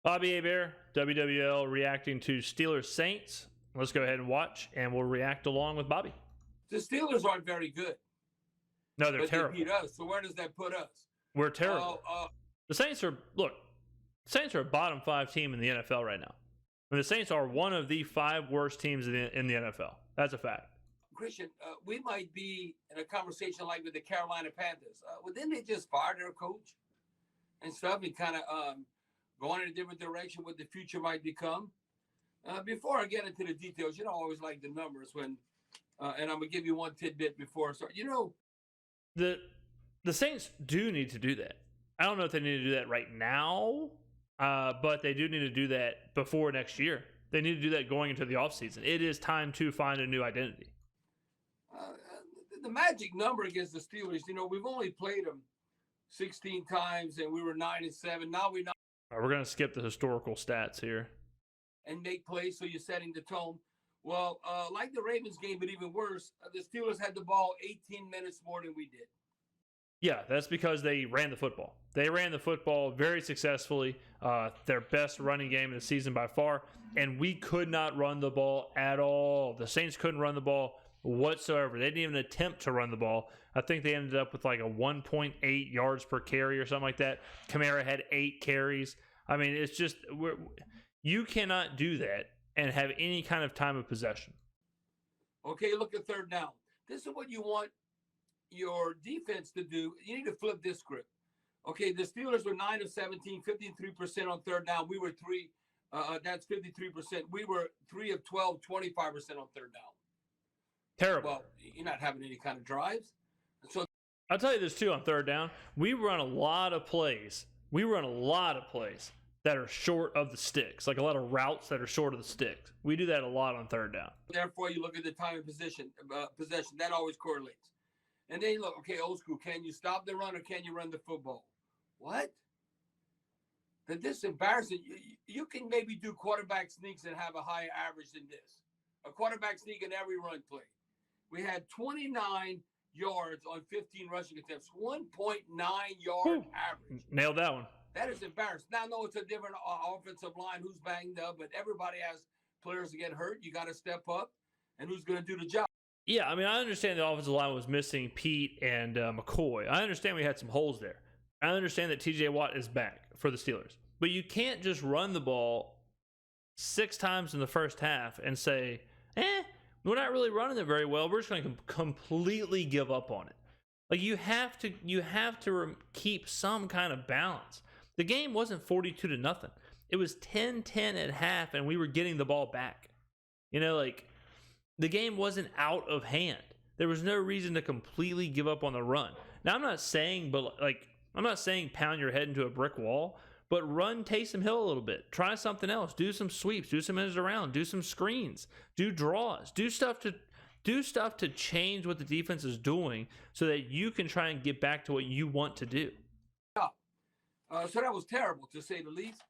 Bobby Hebert WWL reacting to Steelers Saints. Let's go ahead and watch, and we'll react along with Bobby. The Steelers aren't very good. No, they're terrible. They beat us. So where does that put us? We're terrible. The Saints are a bottom 5 team in the NFL right now. And the Saints are one of the 5 worst teams in the NFL. That's a fact. Christian, we might be in a conversation like with the Carolina Panthers. Well, didn't they just fire their coach and stuff and kind of going in a different direction what the future might become? Before I get into the details, I always like the numbers when, and I'm going to give you one tidbit before I start. The Saints do need to do that. I don't know if they need to do that right now, but they do need to do that before next year. They need to do that going into the offseason. It is time to find a new identity. The magic number against the Steelers, we've only played them 16 times, and we were 9-7. Now we're not. All right, we're going to skip the historical stats here. And make plays, so you're setting the tone. Well, like the Ravens game, but even worse, the Steelers had the ball 18 minutes more than we did. Yeah, that's because they ran the football. They ran the football very successfully, their best running game in the season by far, and we could not run the ball at all. The Saints couldn't run the ball whatsoever. They didn't even attempt to run the ball. I think they ended up with like a 1.8 yards per carry or something like that. Kamara had 8 carries. I mean, it's just you cannot do that and have any kind of time of possession. Okay, look at third down. This is what you want your defense to do. You need to flip this script. Okay, the Steelers were 9 of 17, 53% on third down. We were 3. That's 53%. We were 3 of 12, 25% on third down. Terrible. Well, you're not having any kind of drives. So I'll tell you this too on third down. We run a lot of plays. That are short of the sticks, like a lot of routes that are short of the sticks. We do that a lot on third down. Therefore, you look at the time of possession. That always correlates. And then you look, okay, old school, can you stop the run or can you run the football? What? This is embarrassing. You can maybe do quarterback sneaks and have a higher average than this. A quarterback sneak in every run play. We had 29 yards on 15 rushing attempts, 1.9 yard average. Nailed that one. That is embarrassing. Now, I know it's a different offensive line who's banged up, but everybody has players that get hurt. You got to step up, and who's going to do the job? Yeah, I mean, I understand the offensive line was missing Pete and McCoy. I understand we had some holes there. I understand that TJ Watt is back for the Steelers. But you can't just run the ball 6 times in the first half and say, we're not really running it very well. We're just going to completely give up on it. Like, you have to keep some kind of balance. The game wasn't 42-0. It was 10-10 at half, and we were getting the ball back. The game wasn't out of hand. There was no reason to completely give up on the run. Now, I'm not saying pound your head into a brick wall, but run Taysom Hill a little bit. Try something else. Do some sweeps. Do some ends around. Do some screens. Do draws. Do stuff to change what the defense is doing so that you can try and get back to what you want to do. So that was terrible, to say the least.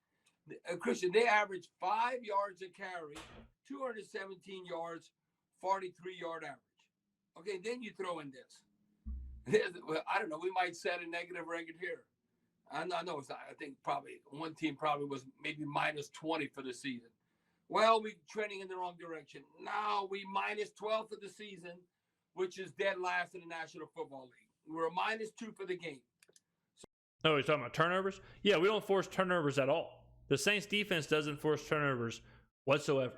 Christian, they averaged 5 yards a carry, 217 yards, 43-yard average. Okay, then you throw in this. I don't know. We might set a negative record here. I know it's not. I think probably one team was maybe minus 20 for the season. Well, we're trending in the wrong direction. Now we minus 12 for the season, which is dead last in the National Football League. We're a minus 2 for the game. Oh, you're talking about turnovers? Yeah, we don't force turnovers at all. The Saints defense doesn't force turnovers whatsoever.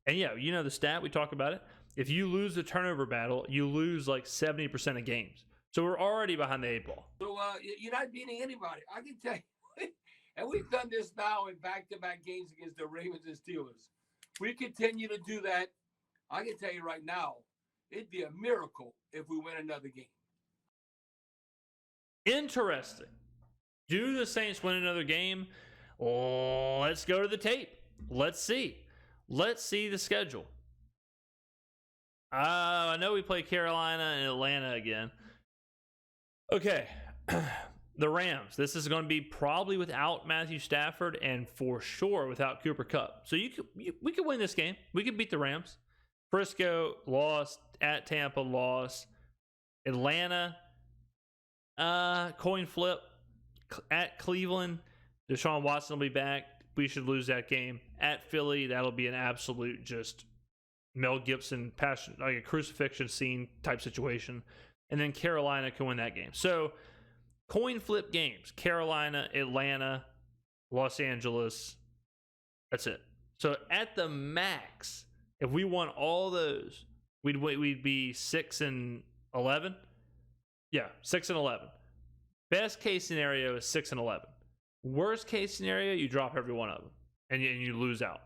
And yeah, the stat, we talk about it. If you lose the turnover battle, you lose like 70% of games. So we're already behind the 8 ball. So you're not beating anybody. I can tell you. And we've done this now in back-to-back games against the Ravens and Steelers. We continue to do that. I can tell you right now, it'd be a miracle if we win another game. Interesting. Do the Saints win another game? Let's go to the tape. Let's see. Let's see the schedule. I know we play Carolina and Atlanta again. Okay. The Rams. This is going to be probably without Matthew Stafford and for sure without Cooper Kupp. So we could win this game. We could beat the Rams. Frisco lost. At Tampa lost. Atlanta coin flip. At Cleveland, Deshaun Watson will be back. we should lose that game. At Philly, that'll be an absolute just Mel Gibson passion, like a crucifixion scene type situation. And then Carolina can win that game. So coin flip games: Carolina, Atlanta, Los Angeles. That's it. So at the max, if we won all those, we'd be 6-11. Yeah, 6-11. Best case scenario is 6-11. Worst case scenario, you drop every one of them and you lose out.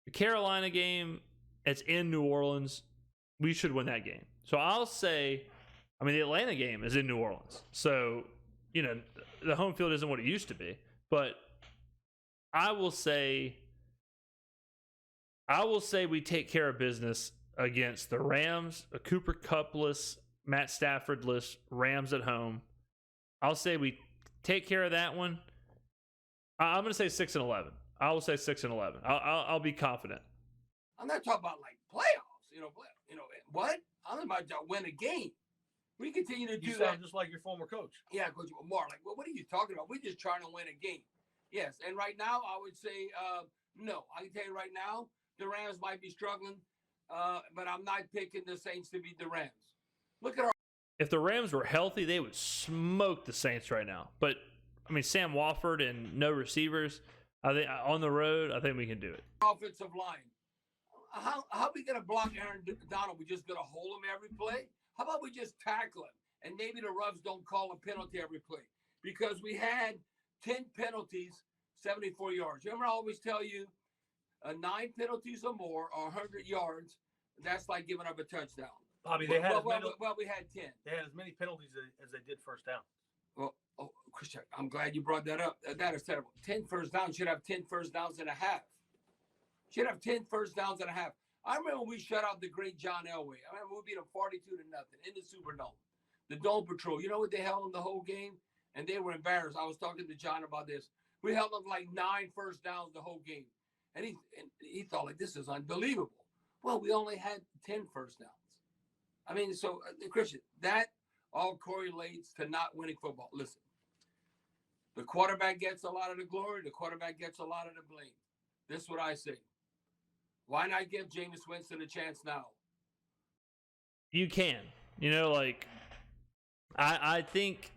The Carolina game, it's in New Orleans. We should win that game. So I'll say, the Atlanta game is in New Orleans. So, the home field isn't what it used to be. But I will say we take care of business against the Rams, a Cooper Kupp-less, Matt Stafford-less Rams at home. I'll say we take care of that one. I'm going to say 6-11. I will say 6-11. I'll be confident. I'm not talking about like playoffs. What? I'm about to win a game. We continue to do that. You sound just like your former coach. Yeah, Coach Mark. Like, what are you talking about? We're just trying to win a game. Yes, and right now I would say no. I can tell you right now, the Rams might be struggling, but I'm not picking the Saints to beat the Rams. Look at our. If the Rams were healthy, they would smoke the Saints right now. But Sam Wofford and no receivers, I think on the road, I think we can do it. Offensive line. How are we going to block Aaron Donald? We just going to hold him every play? How about we just tackle him? And maybe the refs don't call a penalty every play. Because we had 10 penalties, 74 yards. Remember, I always tell you, 9 penalties or more, or 100 yards, that's like giving up a touchdown. Bobby, we had 10. They had as many penalties as they did first down. Well, Christian, I'm glad you brought that up. That is terrible. 10 first downs. Should have 10 first downs and a half. Should have 10 first downs and a half. I remember we shut out the great John Elway. I remember we beat him 42-0 in the Superdome. The Dome Patrol. You know what they held them the whole game? And they were embarrassed. I was talking to John about this. We held them like 9 first downs the whole game. And he thought, like, this is unbelievable. Well, we only had 10 first downs. So, Christian, that all correlates to not winning football. Listen, the quarterback gets a lot of the glory. The quarterback gets a lot of the blame. This is what I say. Why not give Jameis Winston a chance now? You can. I think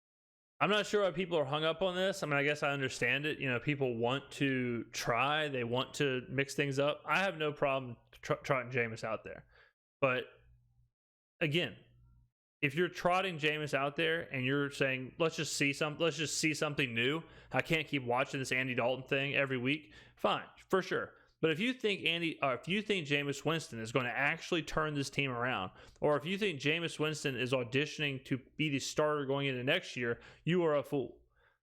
– I'm not sure why people are hung up on this. I guess I understand it. People want to try. They want to mix things up. I have no problem trotting Jameis out there. But, again, if you're trotting Jameis out there and you're saying, let's just see something new. I can't keep watching this Andy Dalton thing every week. Fine, for sure. But if you think Jameis Winston is going to actually turn this team around, or if you think Jameis Winston is auditioning to be the starter going into next year, you are a fool.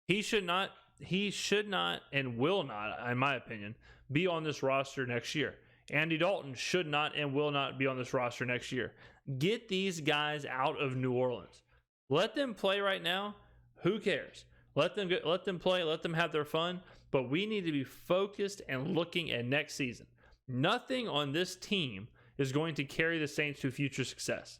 He should not and will not, in my opinion, be on this roster next year. Andy Dalton should not and will not be on this roster next year. Get these guys out of New Orleans. Let them play right now. Who cares? Let them play. Let them have their fun. But we need to be focused and looking at next season. Nothing on this team is going to carry the Saints to future success.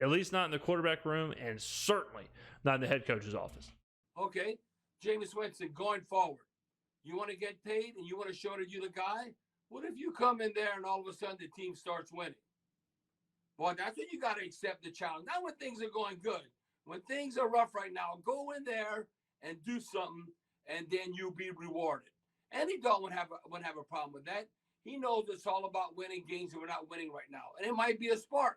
At least not in the quarterback room, and certainly not in the head coach's office. Okay, Jameis Winston, going forward, you want to get paid and you want to show that you're the guy? What if you come in there and all of a sudden the team starts winning? Boy, that's when you got to accept the challenge. Not when things are going good. When things are rough right now, go in there and do something, and then you'll be rewarded. Andy Dalton wouldn't have a problem with that. He knows it's all about winning games and we're not winning right now. And it might be a spark.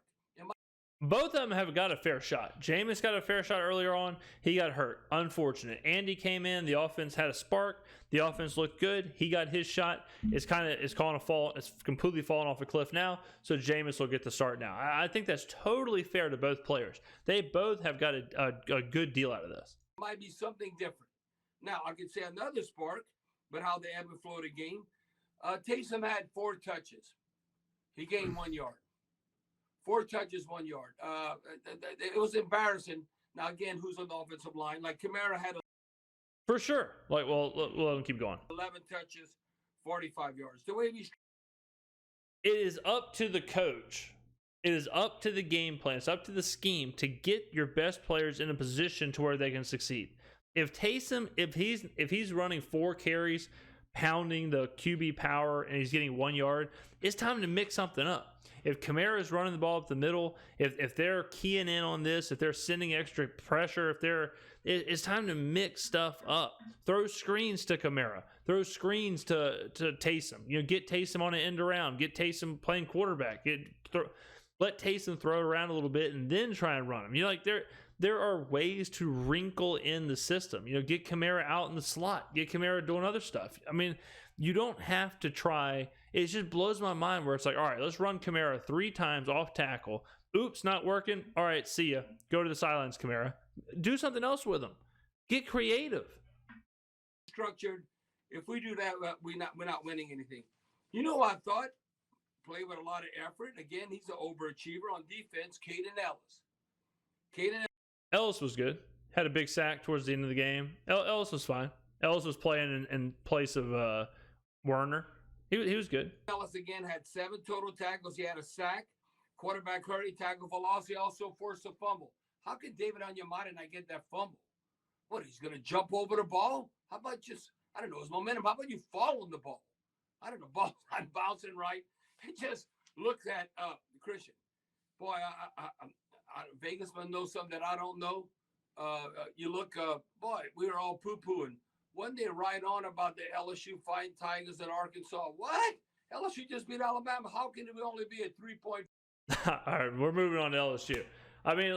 Both of them have got a fair shot. Jameis got a fair shot earlier on. He got hurt. Unfortunate. Andy came in. The offense had a spark. The offense looked good. He got his shot. It's completely fallen off a cliff now. So Jameis will get the start now. I think that's totally fair to both players. They both have got a good deal out of this. Might be something different. Now, I could say another spark, but how they ebb and flow the game. Taysom had 4 touches. He gained 1 yard. 4 touches, 1 yard. It was embarrassing. Now, again, who's on the offensive line? Like, Kamara had for sure. Like, well, let him keep going. 11 touches, 45 yards. The way it is up to the coach. It is up to the game plan. It's up to the scheme to get your best players in a position to where they can succeed. If Taysom, if he's running 4 carries, pounding the QB power and he's getting 1 yard, it's time to mix something up. If Kamara's running the ball up the middle, if they're keying in on this, if they're sending extra pressure, it's time to mix stuff up. Throw screens to Kamara. Throw screens to Taysom. Get Taysom on an end around. Get Taysom playing quarterback. Let Taysom throw it around a little bit and then try and run him. There are ways to wrinkle in the system. Get Kamara out in the slot. Get Kamara doing other stuff. I mean, you don't have to try. It just blows my mind where it's like, all right, let's run Kamara 3 times off tackle. Oops, not working. All right, see ya. Go to the sidelines, Kamara. Do something else with him. Get creative. Structured. If we do that, we're not winning anything. I thought? Play with a lot of effort. Again, he's an overachiever on defense. Caden Ellis was good. Had a big sack towards the end of the game. Ellis was fine. Ellis was playing in place of Werner. He was good. Ellis again had 7 total tackles. He had a sack. Quarterback hurry, tackle velocity, also forced a fumble. How can David Onyemata not get that fumble? What, he's going to jump over the ball? How about just, I don't know, his momentum? How about you fall on the ball? I don't know, ball not bouncing right. He just looks at Christian. Boy, Vegas man knows something that I don't know. You look, boy, we were all poo-pooing. Wasn't they right on about the LSU Fighting Tigers in Arkansas? What? LSU just beat Alabama. How can it only be a 3-point? All right, we're moving on to LSU. I mean,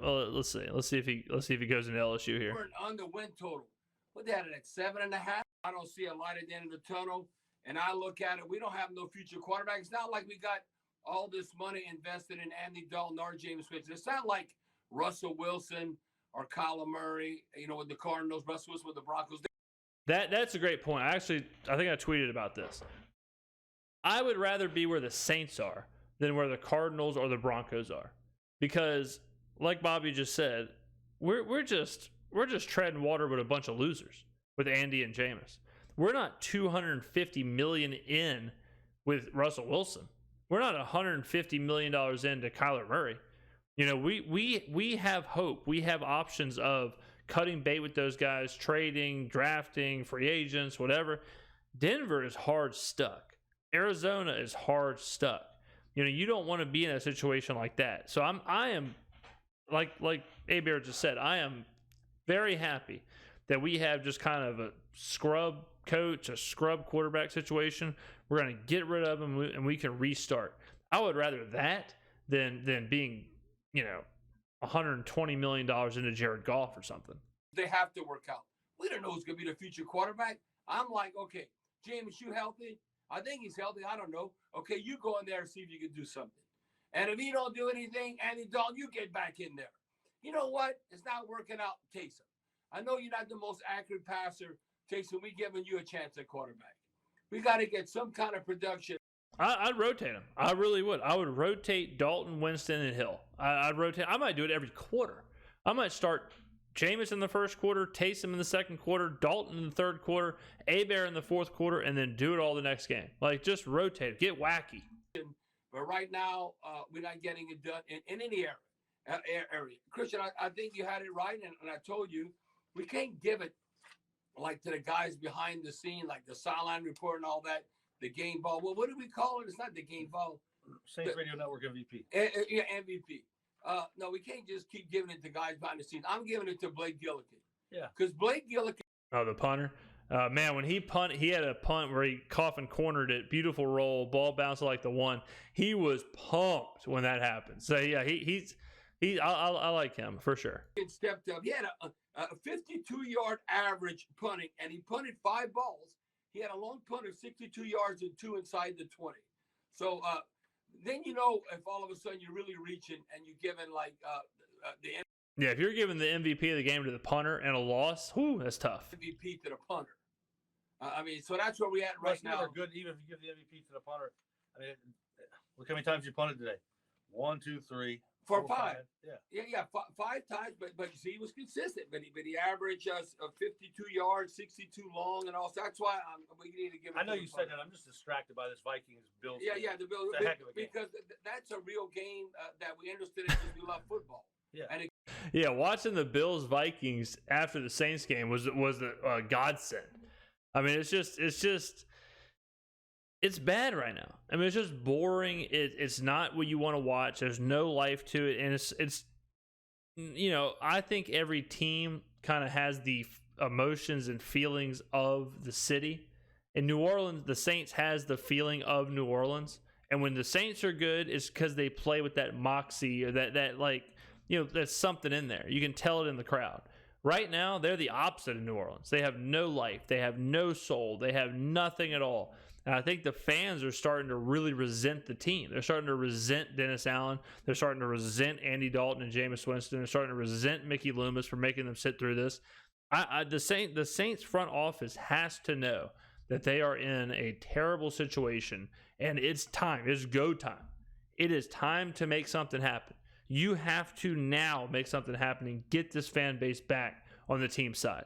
well, let's see if he goes into LSU here. We're on the win total. What they had it at 7.5. I don't see a light at the end of the tunnel. And I look at it, we don't have no future quarterbacks. It's not like we got all this money invested in Andy Dalton or James Winston. It's not like Russell Wilson or Kyler Murray, with the Cardinals, Russell Wilson with the Broncos. That's a great point. I think I tweeted about this. I would rather be where the Saints are than where the Cardinals or the Broncos are, because, like Bobby just said, we're just treading water with a bunch of losers with Andy and Jameis. We're not $250 million in with Russell Wilson. We're not $150 million into Kyler Murray. We have hope. We have options of cutting bait with those guys, trading, drafting, free agents, whatever. Denver is hard stuck. Arizona is hard stuck. You don't want to be in a situation like that. So I am, like Hebert just said, I am very happy that we have just kind of a scrub coach, a scrub quarterback situation. We're going to get rid of him and we can restart. I would rather that than being, $120 million into Jared Goff or something. They have to work out. We don't know who's going to be the future quarterback. I'm like, okay, James, you healthy? I think he's healthy. I don't know. Okay, you go in there and see if you can do something. And if he don't do anything, Andy Dalton, you get back in there. You know what? It's not working out, Taysom. I know you're not the most accurate passer, Taysom. We giving you a chance at quarterback. We got to get some kind of production. I'd rotate him. I really would. I would rotate Dalton, Winston, and Hill. I'd rotate. I might do it every quarter. I might start Jameis in the first quarter, Taysom in the second quarter, Dalton in the third quarter, Hebert in the fourth quarter, and then do it all the next game. Just rotate it. Get wacky. But right now, we're not getting it done in any area. Christian, I think you had it right, and I told you, we can't give it to the guys behind the scene, like the sideline report and all that, the game ball. Well, what do we call it? It's not the game ball. Saints Radio Network MVP. Yeah, MVP. No, we can't just keep giving it to guys behind the scenes. I'm giving it to Blake Gillikin. Yeah. Because Blake Gillikin. Oh, the punter. Man, when he had a punt where he coffin cornered it. Beautiful roll. Ball bounced like the one. He was pumped when that happened. So, yeah, I like him for sure. He stepped up. He had a 52-yard average punting, and he punted 5 balls. He had a long punt of 62 yards and 2 inside the 20. So, then if all of a sudden you're really reaching and you're giving the yeah, if you're giving the MVP of the game to the punter and a loss, that's tough. MVP to the punter. So that's where we at right now. Never good, even if you give the MVP to the punter. Look how many times you punted today. 1, 2, 3. 4, 5. Yeah. 5 times, but see, he was consistent. But he averaged us 52 yards, 62 long, and all. So that's why we need to give. I know you said that. I'm just distracted by this Vikings Bills. Yeah, the Bills. Because that's a real game that we're interested in because we love football. Yeah. Watching the Bills Vikings after the Saints game was a godsend. I mean, it's bad right now. I mean, it's just boring. It's not what you want to watch. There's no life to it, and it's I think every team kind of has the emotions and feelings of the city. In New Orleans, the Saints has the feeling of New Orleans, and when the Saints are good, it's because they play with that moxie or that like there's something in there. You can tell it in the crowd. Right now, they're the opposite of New Orleans. They have no life. They have no soul. They have nothing at all. And I think the fans are starting to really resent the team. They're starting to resent Dennis Allen. They're starting to resent Andy Dalton and Jameis Winston. They're starting to resent Mickey Loomis for making them sit through this. The Saints front office has to know that they are in a terrible situation, and it's time. It's go time. It is time to make something happen. You have to now make something happen and get this fan base back on the team side.